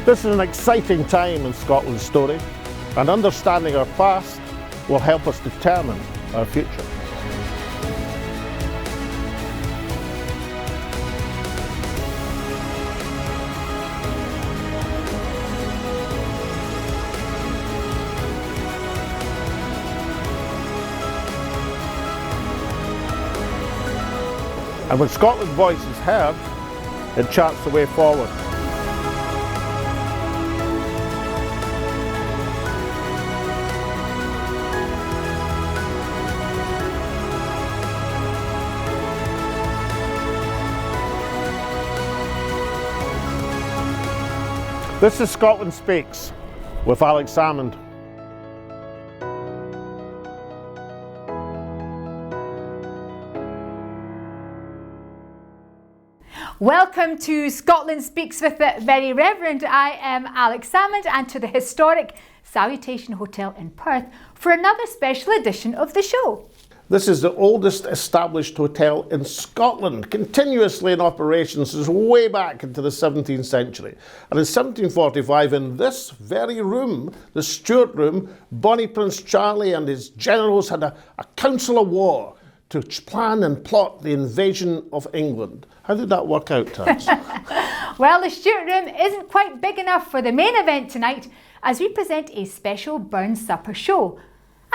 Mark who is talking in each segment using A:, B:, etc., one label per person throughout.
A: This is an exciting time in Scotland's story, and understanding our past will help us determine our future. And when Scotland's voice is heard, it charts the way forward. This is Scotland Speaks with Alex Salmond.
B: Welcome to Scotland Speaks with the Very Reverend. I am Alex Salmond, and to the historic Salutation Hotel in Perth for another special edition of the show.
A: This is the oldest established hotel in Scotland, continuously in operation since way back into the 17th century. And in 1745, in this very room, the Stuart Room, Bonnie Prince Charlie and his generals had a council of war to plan and plot the invasion of England. How did that work out, Taz?
B: Well, the Stuart Room isn't quite big enough for the main event tonight as we present a special Burns Supper show.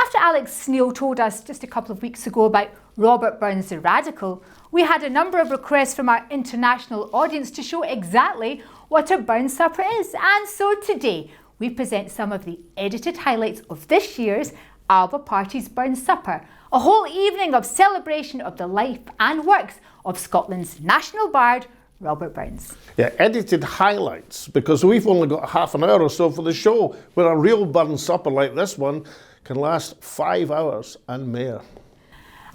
B: After Alex Sneal told us just a couple of weeks ago about Robert Burns the Radical, we had a number of requests from our international audience to show exactly what a Burns Supper is. And so today we present some of the edited highlights of this year's ALBA Party's Burns Supper, a whole evening of celebration of the life and works of Scotland's national bard, Robert Burns.
A: Yeah, edited highlights, because we've only got half an hour or so for the show, where a real Burns Supper like this one can last 5 hours and more.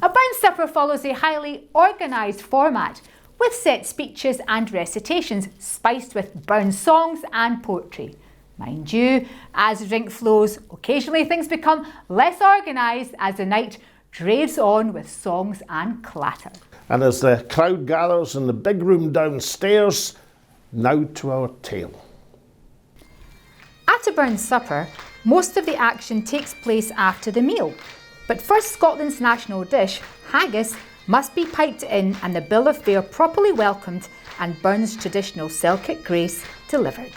B: A Burns Supper follows a highly organised format with set speeches and recitations spiced with Burns songs and poetry. Mind you, as the drink flows, occasionally things become less organised as the night draves on with songs and clatter.
A: And as the crowd gathers in the big room downstairs, now to our tale.
B: At a Burns Supper, most of the action takes place after the meal. But first, Scotland's national dish, haggis, must be piped in and the bill of fare properly welcomed and Burns' traditional Celtic grace delivered.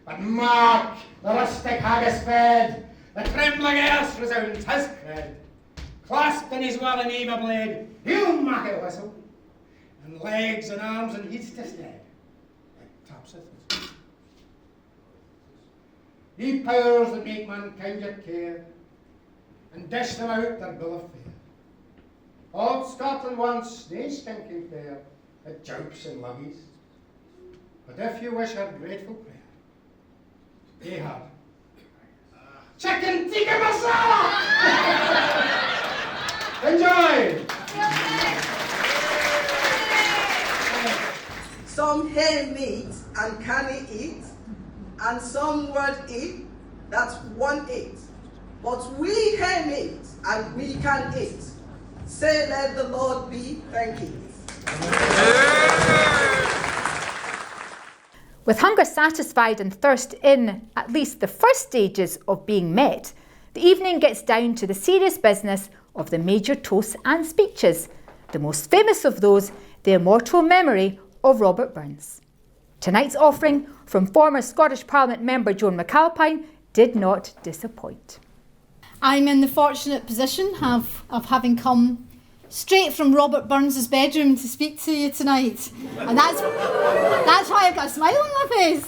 C: But mark the rustic haggis fed, the trembling earth resounds his cred. Clasped in his well and eva blade, he'll mak it whistle, and legs and arms and heads to stead, it tapseth his. He powers that make mankind your care, and dish them out their bill of fare. Old Scotland once, nae stinking fair, it jumps and luggies. But if you wish her grateful prayer, they have chicken tikka masala! Enjoy!
D: Some hae meat and canny eat, and some word eat, that's one eat. But we hae meat and we can eat. Say let the Lord be thanked.
B: With hunger satisfied and thirst in at least the first stages of being met, the evening gets down to the serious business of the major toasts and speeches, the most famous of those, the immortal memory of Robert Burns. Tonight's offering from former Scottish Parliament member Joan McAlpine did not disappoint.
E: I'm in the fortunate position of having come straight from Robert Burns' bedroom to speak to you tonight. And that's why I've got a smile on my face.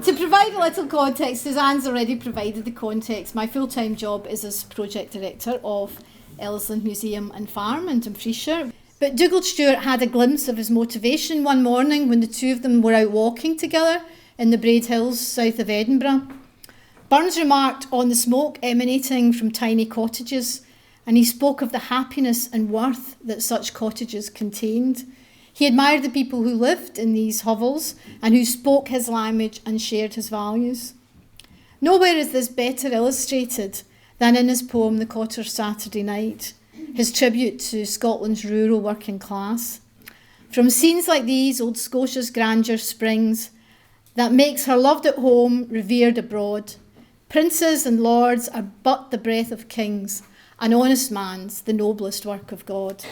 E: To provide a little context, as Anne's already provided the context, my full-time job is as project director of Ellisland Museum and Farm in Dumfriesshire. But Dougal Stewart had a glimpse of his motivation one morning when the two of them were out walking together in the Braid Hills south of Edinburgh. Burns remarked on the smoke emanating from tiny cottages, and he spoke of the happiness and worth that such cottages contained. He admired the people who lived in these hovels and who spoke his language and shared his values. Nowhere is this better illustrated than in his poem The Cotter's Saturday Night, his tribute to Scotland's rural working class. From scenes like these, old Scotia's grandeur springs, that makes her loved at home, revered abroad. Princes and lords are but the breath of kings, an honest man's the noblest work of God.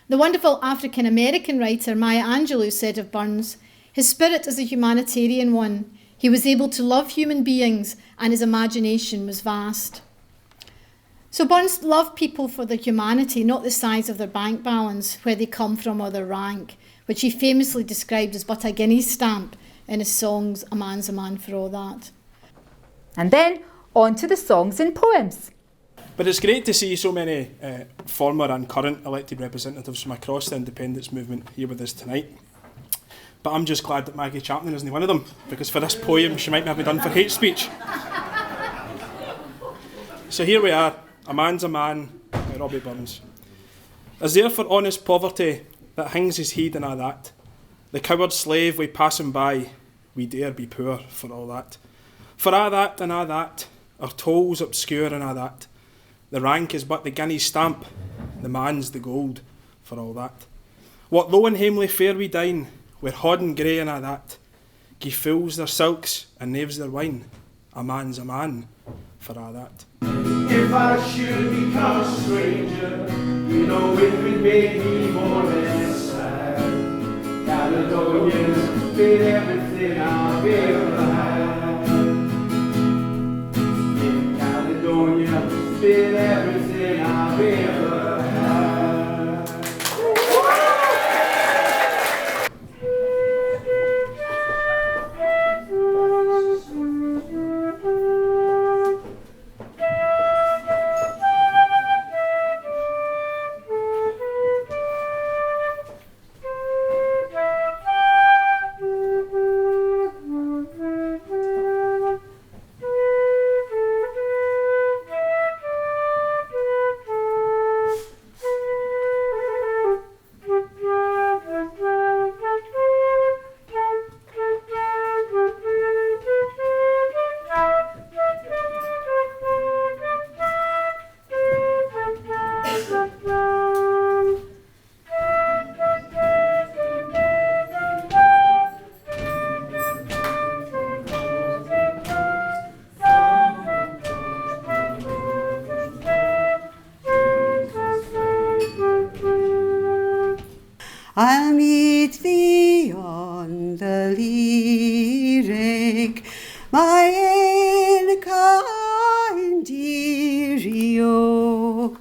E: The wonderful African-American writer Maya Angelou said of Burns, his spirit is a humanitarian one. He was able to love human beings and his imagination was vast. So Burns loved people for their humanity, not the size of their bank balance, where they come from or their rank, which he famously described as but a guinea's stamp in his songs A Man's a Man for All That.
B: And then on to the songs and poems.
F: But it's great to see so many former and current elected representatives from across the independence movement here with us tonight. But I'm just glad that Maggie Chon isn't one of them, because for this poem she might not be done for hate speech. So here we are, A Man's a Man by Robbie Burns. Is there for honest poverty that hangs his head and a' that? The coward slave we pass him by, we dare be poor for all that. For a' that and a' that, our tolls obscure and a' that. The rank is but the guinea's stamp, the man's the gold for all that. What low and hamely fare we dine, where hodden grey and a' that. Gie fools their silks and knaves their wine, a man's a man for a' that.
G: If I should become a stranger, you know it would make me more than sad. Caledonians been everything I've ever had. In Caledonia, been everything I've ever had.
H: I'll meet thee on the lyric, my ain kind dearie, oh.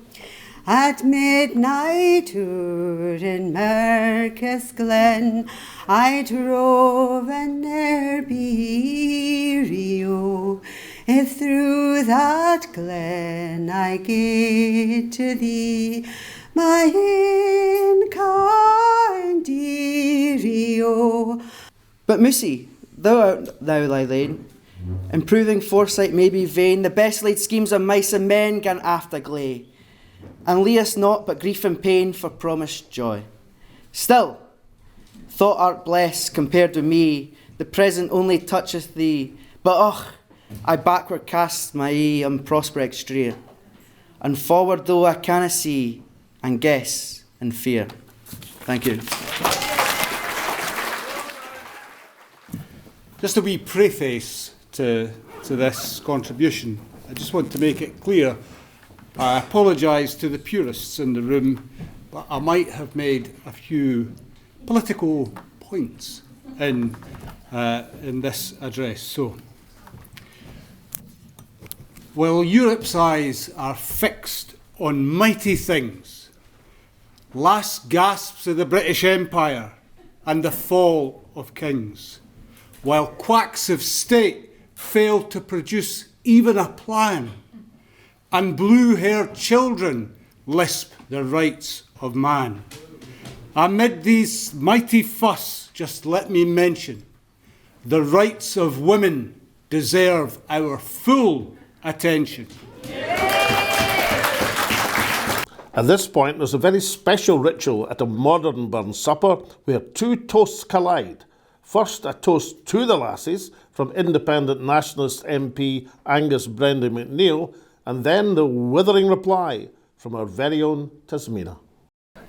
H: At midnight o'er in Marcus Glen, I drove and ne'er be oh. If through that glen I get to thee, my ain kind dearie, oh.
I: But Moosey, thou art now thy lane. Improving foresight may be vain, the best laid schemes of mice and men gan afterglay, and lea us not but grief and pain for promised joy. Still, thought art blessed compared with me, the present only toucheth thee, but och, I backward cast my eye on prospect stray, and forward though I canna see, and guess and fear. Thank you.
J: Just a wee preface to this contribution. I just want to make it clear. I apologise to the purists in the room, but I might have made a few political points in this address. So, while Europe's eyes are fixed on mighty things, last gasps of the British Empire and the fall of kings, while quacks of state failed to produce even a plan, and blue-haired children lisp the rights of man. Amid these mighty fuss, just let me mention, the rights of women deserve our full attention.
A: At this point, there's a very special ritual at a modern Burns Supper where two toasts collide. First, a toast to the lassies from Independent Nationalist MP Angus Brendan McNeill, and then the withering reply from our very own Tasmina.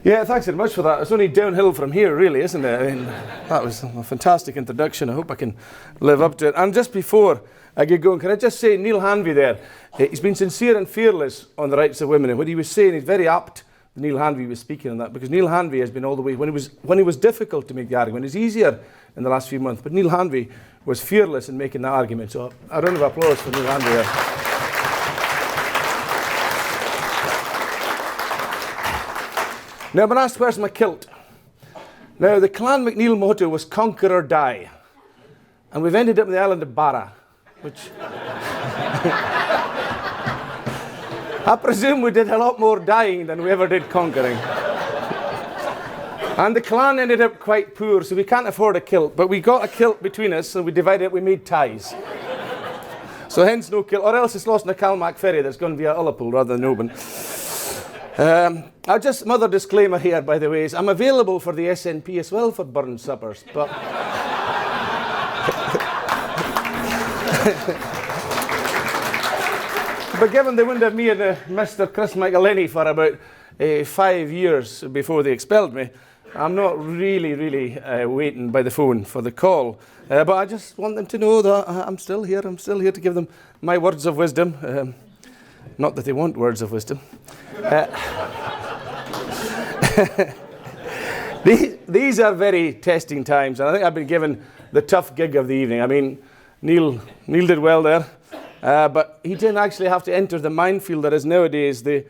K: Yeah, thanks very much for that. It's only downhill from here, really, isn't it? I mean, that was a fantastic introduction. I hope I can live up to it. And just before I get going, can I just say, Neil Hanvey there, he's been sincere and fearless on the rights of women. And what he was saying is very apt. Neil Hanvey was speaking on that, because Neil Hanvey has been all the way, when it was difficult to make the argument, it's easier in the last few months, but Neil Hanvey was fearless in making that argument. So a round of applause for Neil Hanvey there. Now, I've been asked where's my kilt. Now, the Clan McNeill motto was conquer or die. And we've ended up on the island of Barra, which I presume we did a lot more dying than we ever did conquering. And the clan ended up quite poor, so we can't afford a kilt. But we got a kilt between us, so we divided it, we made ties. So hence no kilt, or else it's lost in a Calmac ferry that's gone via Ullapool rather than Oban. Another disclaimer here, by the way, is I'm available for the SNP as well for Burns Suppers, but but given they wouldn't have me and Mr. Chris McAlpine for about 5 years before they expelled me, I'm not really waiting by the phone for the call. But I just want them to know that I'm still here. I'm still here to give them my words of wisdom. Not that they want words of wisdom. These are very testing times, and I think I've been given the tough gig of the evening. I mean, Neil did well there, but he didn't actually have to enter the minefield that is nowadays the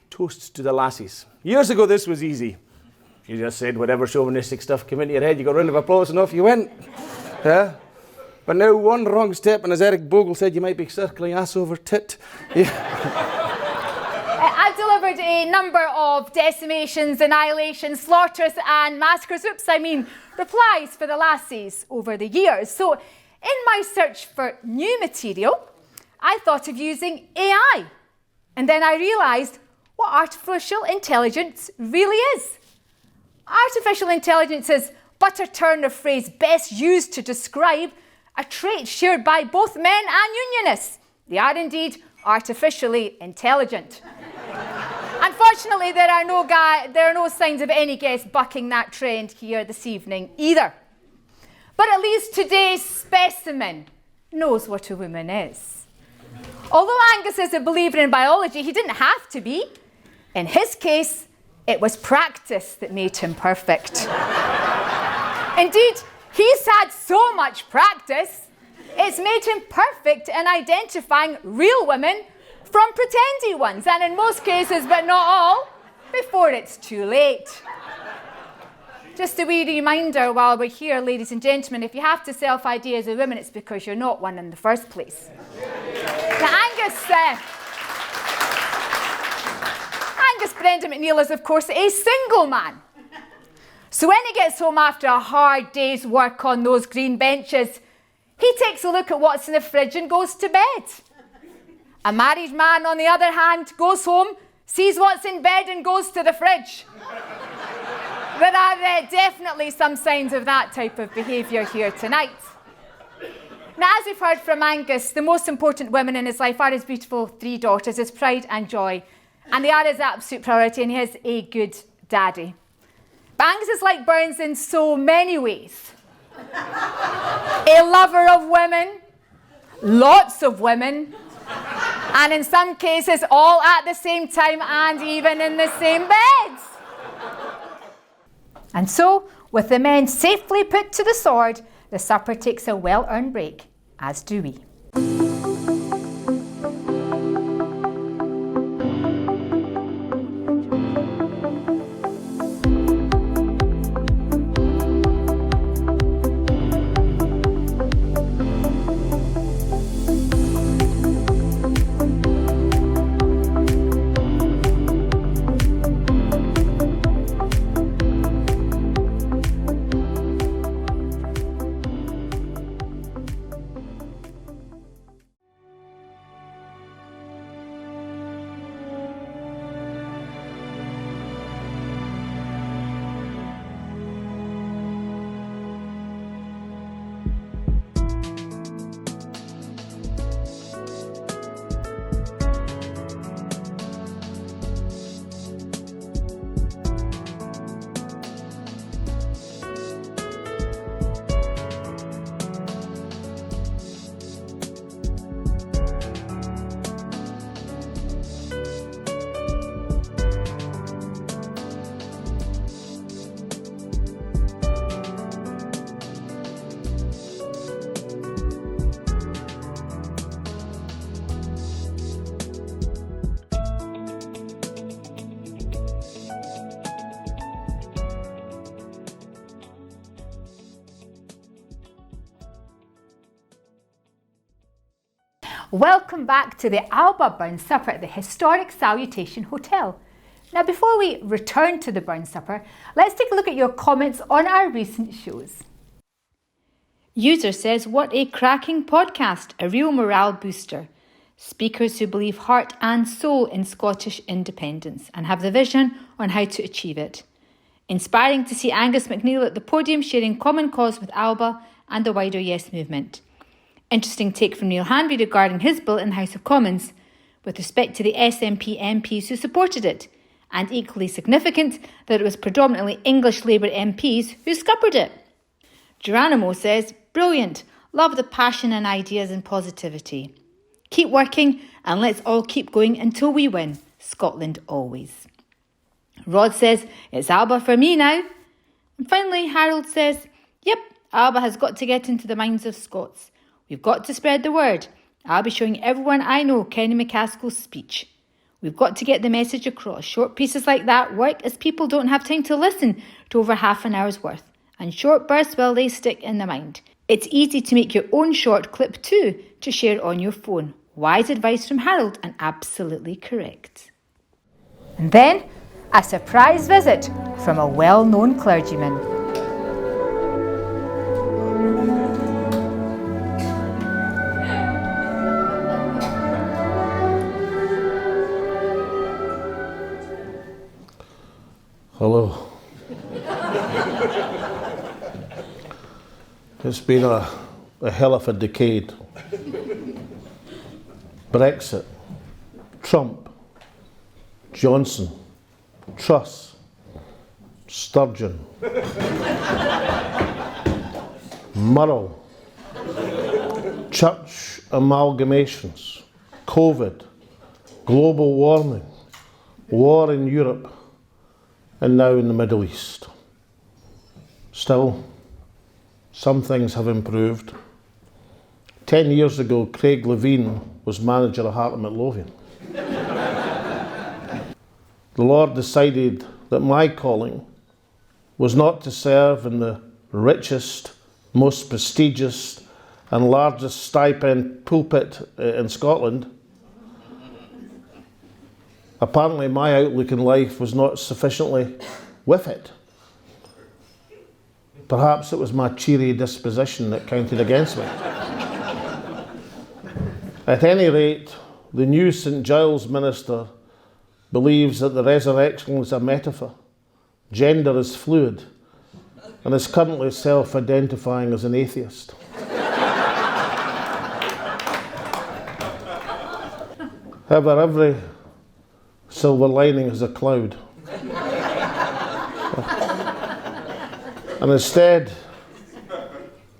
K: toasts to the lassies. Years ago, this was easy. You just said whatever chauvinistic stuff came into your head, you got a round of applause and off you went. Yeah? But now one wrong step, and as Eric Bogle said, you might be circling ass over tit. Yeah.
B: I've delivered a number of decimations, annihilations, slaughters and massacres, replies for the lassies over the years. So in my search for new material, I thought of using AI. And then I realised what artificial intelligence really is. Artificial intelligence is but a turn of phrase best used to describe a trait shared by both men and unionists. They are indeed artificially intelligent. Unfortunately, there are no signs of any guest bucking that trend here this evening either. But at least today's specimen knows what a woman is. Although Angus is a believer in biology, he didn't have to be. In his case, it was practice that made him perfect. Indeed, he's had so much practice, it's made him perfect in identifying real women from pretendy ones, and in most cases, but not all, before it's too late. Just a wee reminder while we're here, ladies and gentlemen, if you have to self-ID as a woman, it's because you're not one in the first place. Now, Angus Brendan McNeill is, of course, a single man. So when he gets home after a hard day's work on those green benches, he takes a look at what's in the fridge and goes to bed. A married man, on the other hand, goes home, sees what's in bed and goes to the fridge. There are definitely some signs of that type of behaviour here tonight. Now, as we've heard from Angus, the most important women in his life are his beautiful 3 daughters, his pride and joy. And they are his absolute priority, and he is a good daddy. But Angus is like Burns in so many ways. A lover of women, lots of women, and in some cases all at the same time and even in the same beds. And so, with the men safely put to the sword, the supper takes a well-earned break, as do we. Welcome back to the ALBA Burns Supper at the historic Salutation Hotel. Now, before we return to the Burns Supper, let's take a look at your comments on our recent shows. User says, what a cracking podcast, a real morale booster. Speakers who believe heart and soul in Scottish independence and have the vision on how to achieve it. Inspiring to see Angus MacNeil at the podium sharing common cause with ALBA and the wider Yes movement. Interesting take from Neil Hanvey regarding his bill in the House of Commons with respect to the SNP MPs who supported it, and equally significant that it was predominantly English Labour MPs who scuppered it. Geronimo says, brilliant, love the passion and ideas and positivity. Keep working and let's all keep going until we win. Scotland always. Rod says, it's ALBA for me now. And finally, Harold says, yep, ALBA has got to get into the minds of Scots. We've got to spread the word. I'll be showing everyone I know Kenny McCaskill's speech. We've got to get the message across. Short pieces like that work as people don't have time to listen to over half an hour's worth. And short bursts, well, they stick in the mind. It's easy to make your own short clip too to share on your phone. Wise advice from Harold and absolutely correct. And then, a surprise visit from a well-known clergyman.
A: Hello. It's been a hell of a decade. Brexit, Trump, Johnson, Truss, Sturgeon, Murrell, church amalgamations, COVID, global warming, war in Europe, and now in the Middle East. Still, some things have improved. 10 years ago, Craig Levine was manager of Heart of Midlothian. The Lord decided that my calling was not to serve in the richest, most prestigious and largest stipend pulpit in Scotland. Apparently my outlook in life was not sufficiently with it. Perhaps it was my cheery disposition that counted against me. At any rate, the new St Giles minister believes that the resurrection is a metaphor, gender is fluid, and is currently self-identifying as an atheist. However, every silver lining is a cloud. And instead,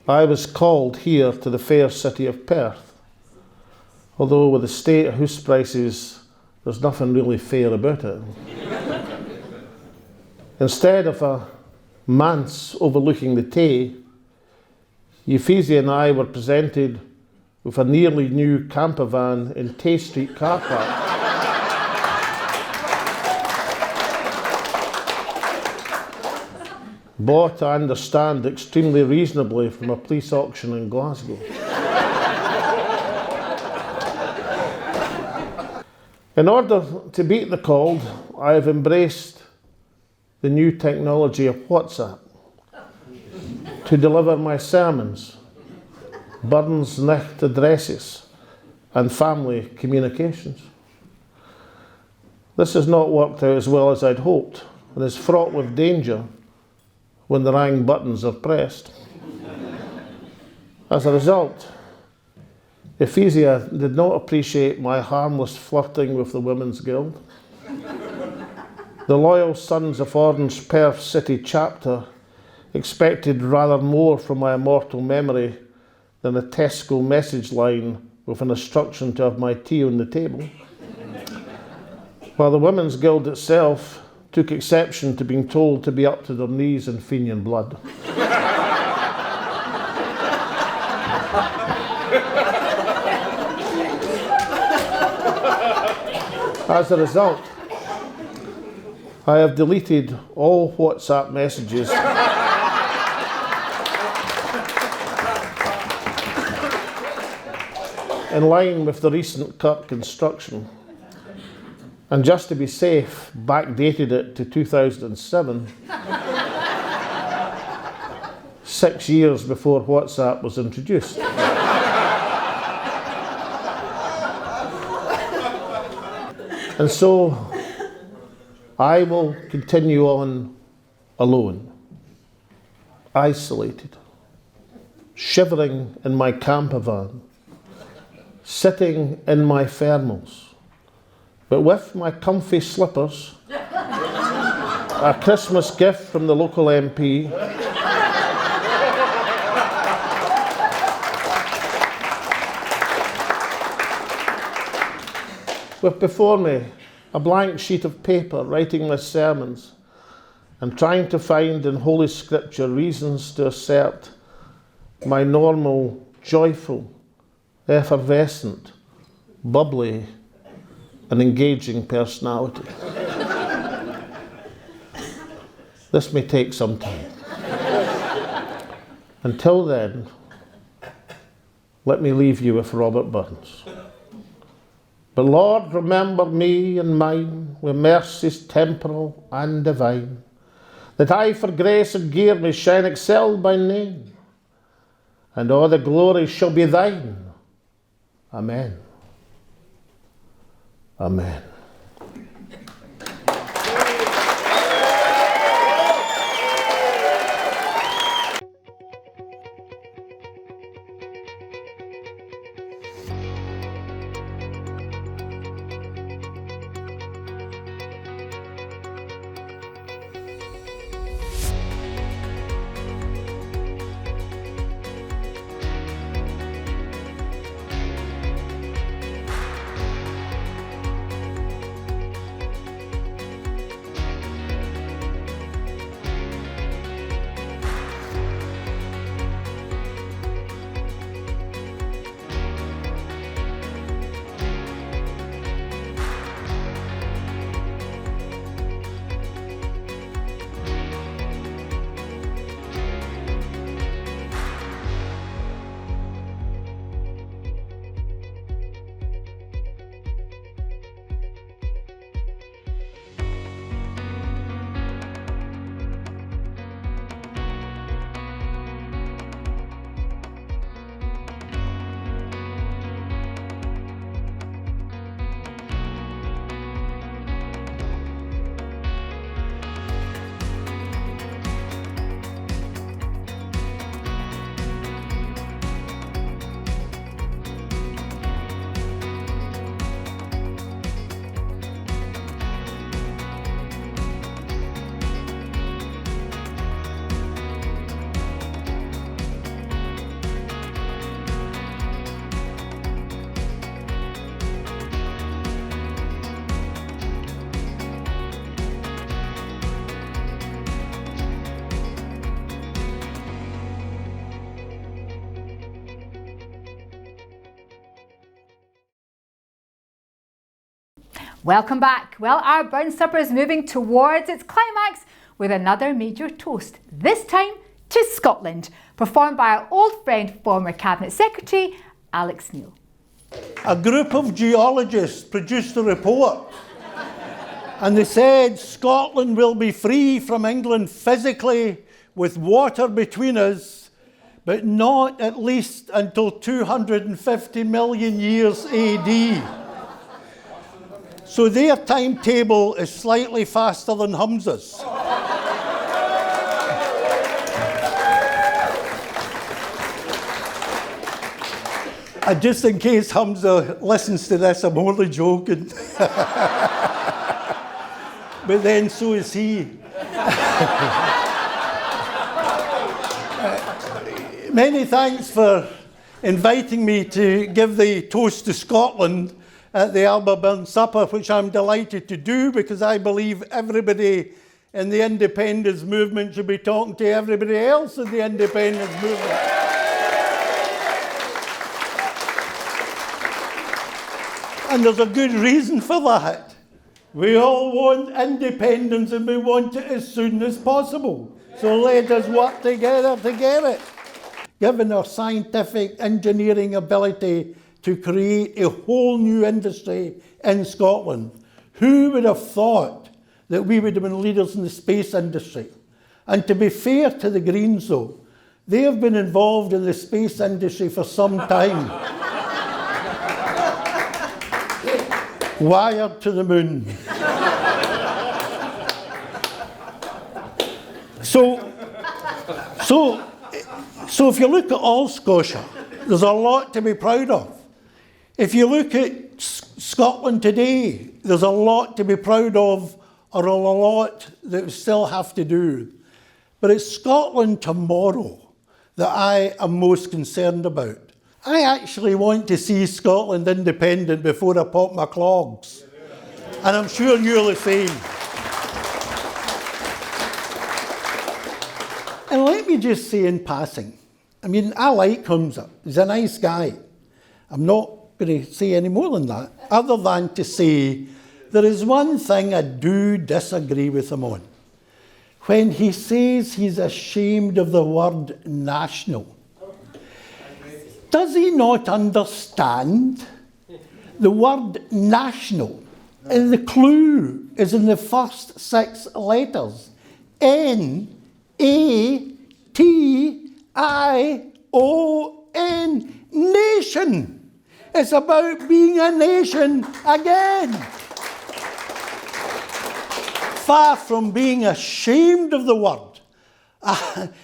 A: I was called here to the fair city of Perth. Although with the state of house prices, there's nothing really fair about it. Instead of a manse overlooking the Tay, Euphrasia and I were presented with a nearly new campervan in Tay Street car park. Bought, I understand, extremely reasonably from a police auction in Glasgow. In order to beat the cold, I have embraced the new technology of WhatsApp to deliver my sermons, Burns Nicht addresses, and family communications. This has not worked out as well as I'd hoped, and is fraught with danger when the wrong buttons are pressed. As a result, Euphrasia did not appreciate my harmless flirting with the Women's Guild. The loyal Sons of Orange Perth City chapter expected rather more from my immortal memory than a Tesco message line with an instruction to have my tea on the table. While the Women's Guild itself took exception to being told to be up to their knees in Fenian blood. As a result, I have deleted all WhatsApp messages in line with the recent Kirk construction. And just to be safe, backdated it to 2007, 6 years before WhatsApp was introduced. And so I will continue on alone, isolated, shivering in my campervan, sitting in my thermals, but with my comfy slippers, a Christmas gift from the local MP, with before me a blank sheet of paper writing my sermons and trying to find in Holy Scripture reasons to assert my normal, joyful, effervescent, bubbly and engaging personality. This may take some time. Until then, let me leave you with Robert Burns. But Lord, remember me and mine with mercies temporal and divine, that I for grace and gear may shine excelled by name, and all the glory shall be thine. Amen. Amen.
B: Welcome back. Well, our Burns Supper is moving towards its climax with another major toast, this time to Scotland, performed by our old friend, former Cabinet Secretary, Alex Neil.
L: A group of geologists produced a report and they said Scotland will be free from England physically with water between us, but not at least until 250 million years AD. So their timetable is slightly faster than Humza's. And just in case Humza listens to this, I'm only joking. But then so is he. Many thanks for inviting me to give the toast to Scotland at the ALBA Burns Supper, which I'm delighted to do because I believe everybody in the independence movement should be talking to everybody else in the independence movement. And there's a good reason for that. We all want independence and we want it as soon as possible. So let us work together to get it. Given our scientific engineering ability to create a whole new industry in Scotland. Who would have thought that we would have been leaders in the space industry? And to be fair to the Greens though, they have been involved in the space industry for some time. Wired to the moon. So if you look at all Scotia, there's a lot to be proud of. If you look at Scotland today, there's a lot to be proud of, or a lot that we still have to do. But it's Scotland tomorrow that I am most concerned about. I actually want to see Scotland independent before I pop my clogs. And I'm sure you're the same. And let me just say in passing, I mean, I like Humza. He's a nice guy. I'm not going to say any more than that, other than to say there is one thing I do disagree with him on. When he says he's ashamed of the word national, does he not understand the word national? And the clue is in the first 6 letters. N-A-T-I-O-N, nation. It's about being a nation again. Far from being ashamed of the word,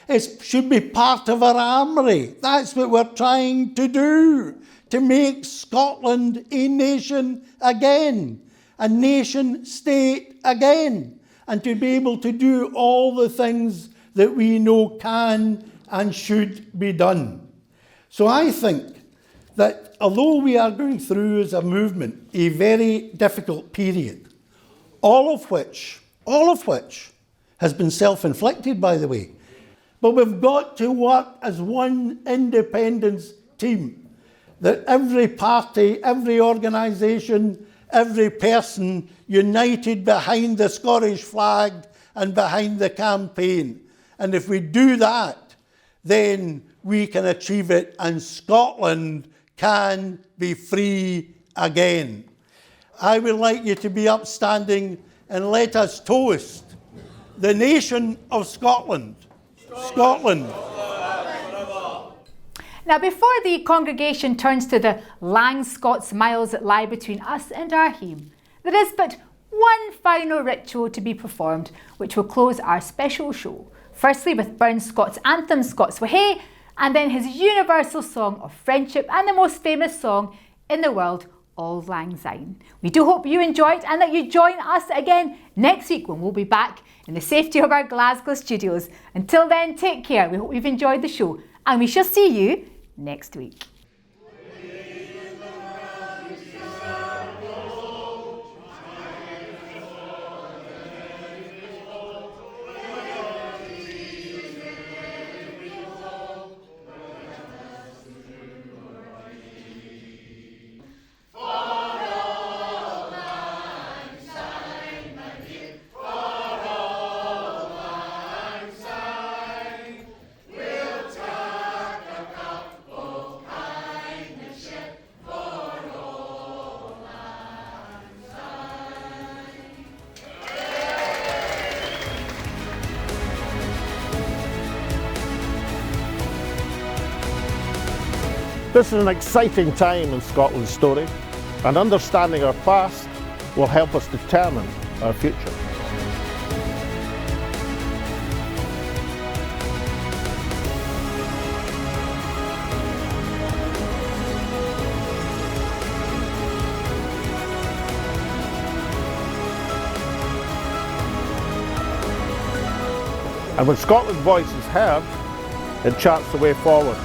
L: it should be part of our armoury. That's what we're trying to do, to make Scotland a nation again, a nation state again, and to be able to do all the things that we know can and should be done. So I think that although we are going through as a movement a very difficult period, all of which has been self-inflicted, by the way, but we've got to work as one independence team, that every party, every organisation, every person united behind the Scottish flag and behind the campaign. And if we do that, then we can achieve it, and Scotland can be free again. I would like you to be upstanding and let us toast the nation of Scotland. Scotland.
B: Now, before the congregation turns to the lang Scots miles that lie between us and our hame, there is but one final ritual to be performed, which will close our special show. Firstly, with Burns' Scots anthem, Scots Whahay, and then his universal song of friendship and the most famous song in the world, Auld Lang Syne. We do hope you enjoyed and that you join us again next week when we'll be back in the safety of our Glasgow studios. Until then, take care. We hope you've enjoyed the show, and we shall see you next week.
A: This is an exciting time in Scotland's story, and understanding our past will help us determine our future. And when Scotland's voice is heard, it charts the way forward.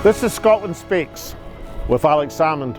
A: This is Scotland Speaks with Alex Salmond.